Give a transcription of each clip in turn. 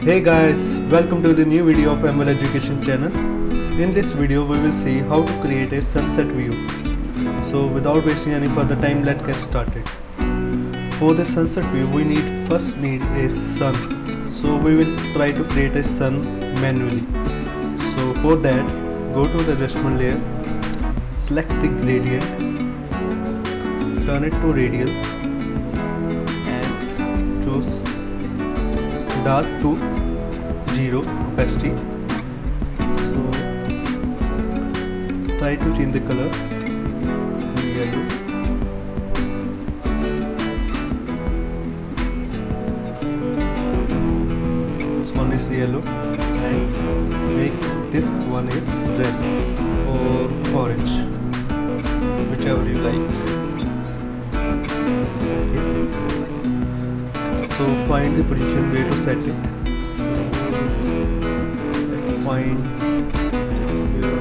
Hey guys, welcome to the new video of ML Education channel. In this video we will see how to create a sunset view. So without wasting any further time, let's get started. For the sunset view we first need a sun. So we will try to create a sun manually. So for that, go to the adjustment layer, select the gradient, turn it to radial and choose dark to 0 opacity. So try to change the color to yellow. This one is yellow and make this one is red or orange, whichever you like. Okay. So find the position where to set it. So find here.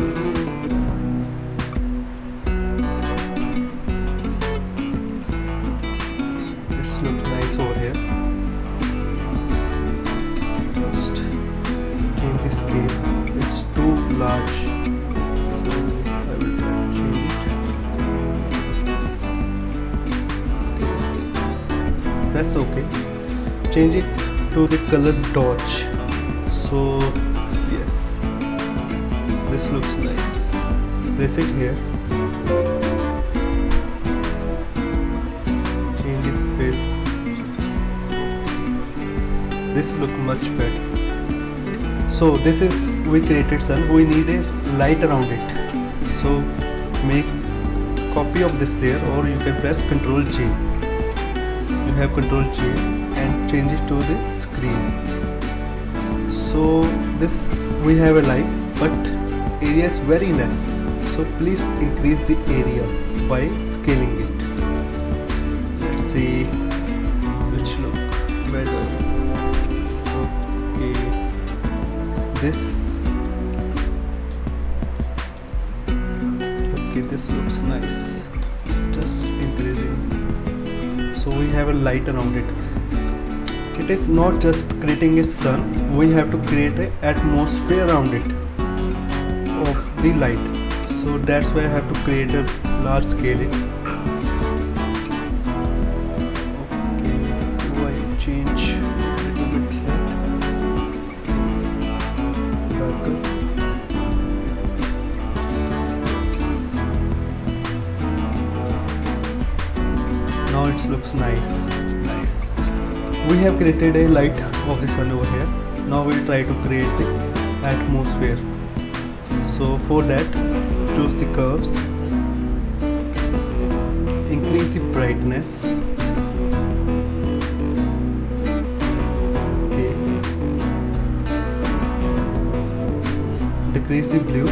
It's look nice over here. Just change the scale. It's too large, so I will try to change it. Press OK. Change it to the color dodge. So yes, this looks nice. Press it here. Change it fill. This look much better. So this is we created sun. We need a light around it. So make copy of this layer, or you can press Ctrl J. You have Ctrl J and change it to the screen. So this we have a light, but area is very less, so please increase the area by scaling it. Let's see which look better. Okay, this looks nice. Just increasing. So we have a light around it. It is not just creating a sun, we have to create an atmosphere around it of the light. So that's why I have to create a large scale it. Okay, why change a little bit here, darker. Now it looks nice. We have created a light of the sun over here. Now we'll try to create the atmosphere. So for that, choose the curves, increase the brightness. Okay. Decrease the blue.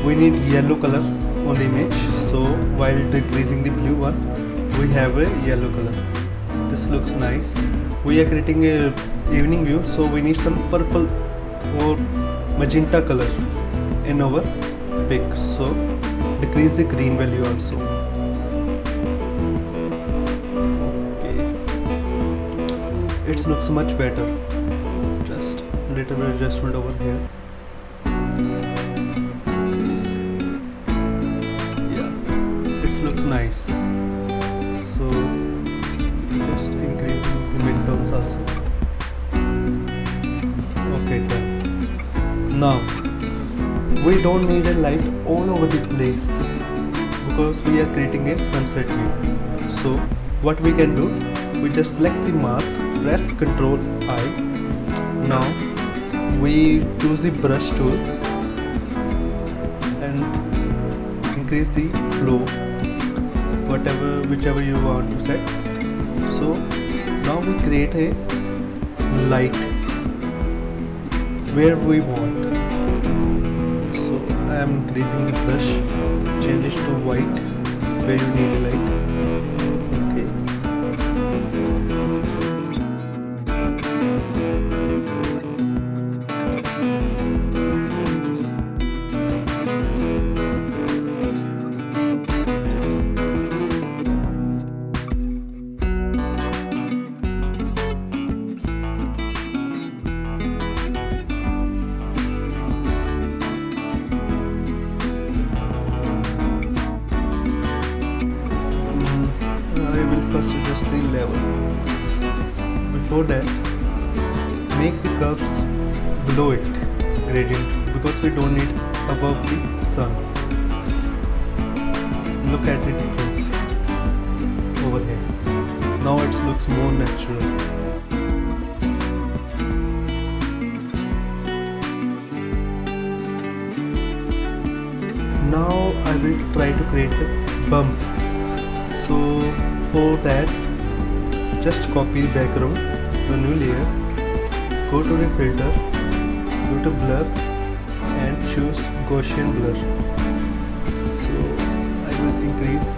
We need yellow color on the image. So while decreasing the blue one, we have a yellow color. This looks nice. We are creating a evening view, so we need some purple or magenta color in our pic. So decrease the green value also. Okay, it looks much better. Just little bit adjustment over here. Yeah, it looks nice. So just increasing the midtones also. Okay, done. Now we don't need a light all over the place because we are creating a sunset view. So what we can do, we just select the mask, press Ctrl I. Now we choose the brush tool and increase the flow, whichever you want to set. So now we create a light where we want. So I am increasing the brush, change it to white where you need a light. For that, make the curves below it gradient, because we don't need above the sun. Look at the difference over here. Now it looks more natural. Now I will try to create a bump. So for that, just copy the background to a new layer, go to the filter, go to blur and choose Gaussian blur. So I will increase.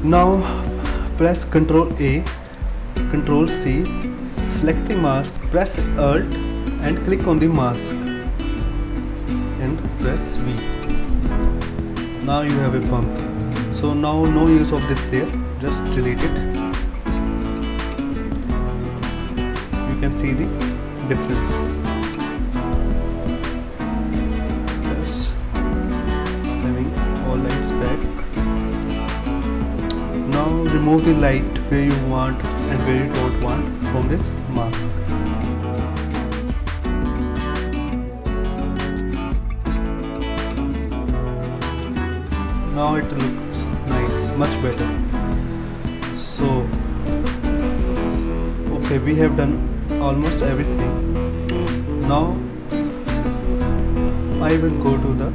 Now press Ctrl A, Ctrl C, select the mask, press Alt and click on the mask and press V. Now you have a bump. So now no use of this layer, just delete it. You can see the difference. Just having all lights back. Now remove the light where you want and where you don't want from this mask. Now it looks nice, much better. So okay, we have done almost everything. Now I will go to the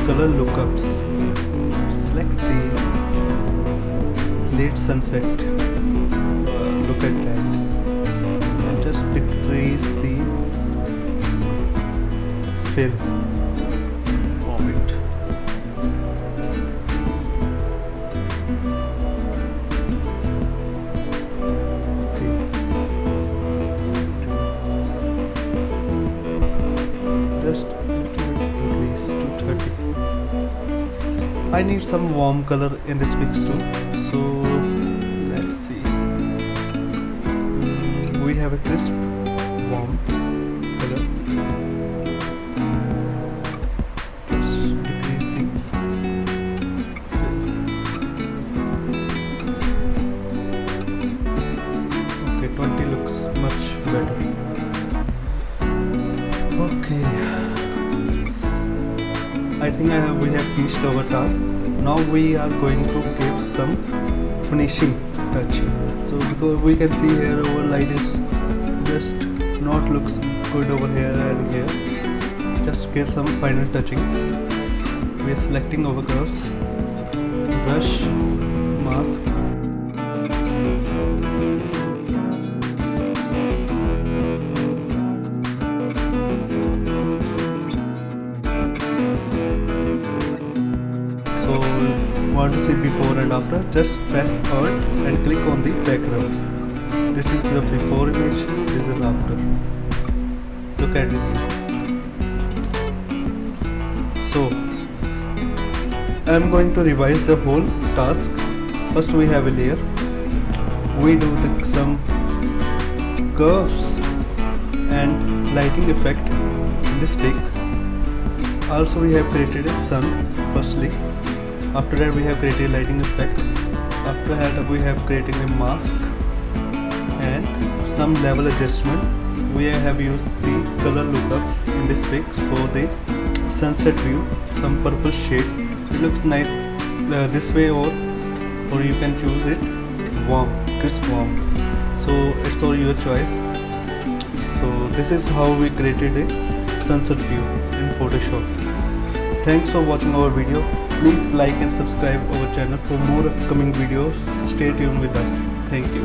color lookups, select the late sunset, look at that, and just decrease the fill of it. Okay. Just a little bit increase to 30. I need some warm color in this mix too. So let's see, we have a crisp warm color. Just decrease the fill. Okay, 20 looks much better. Okay, I think we have finished our task. Now we are going to give some finishing touch. So because we can see here our light is just not looks good over here and here. Just give some final touching. We are selecting our curves, brush, mask. Want to see before and after, just press Alt and click on the background. This is the before image, this is after. Look at it. So I am going to revise the whole task. First we have a layer, we do some curves and lighting effect in this pic. Also we have created a sun firstly. After that we have created a lighting effect. After that we have created a mask and some level adjustment. We have used the color lookups in this pics for the sunset view, some purple shades. It looks nice this way, or you can choose it warm, crisp warm. So it's all your choice. So this is how we created a sunset view in Photoshop. Thanks for watching our video. Please like and subscribe our channel for more upcoming videos. Stay tuned with us. Thank you.